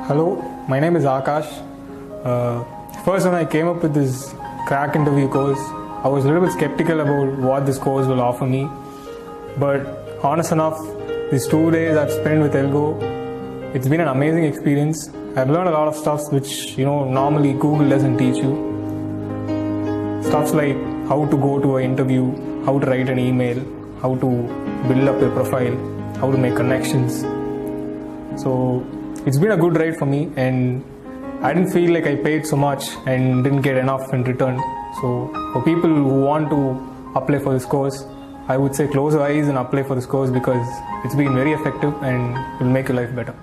Hello, my name is Akash. First, when I came up with this crack interview course, I was a little bit skeptical about what this course will offer me. But honest enough, these 2 days I've spent with Elgo, it's been an amazing experience. I've learned a lot of stuff which normally Google doesn't teach you. Stuffs like how to go to an interview, how to write an email, how to build up your profile, how to make connections. So it's been a good ride for me, and I didn't feel like I paid so much and didn't get enough in return. So for people who want to apply for this course, I would say close your eyes and apply for this course because it's been very effective and will make your life better.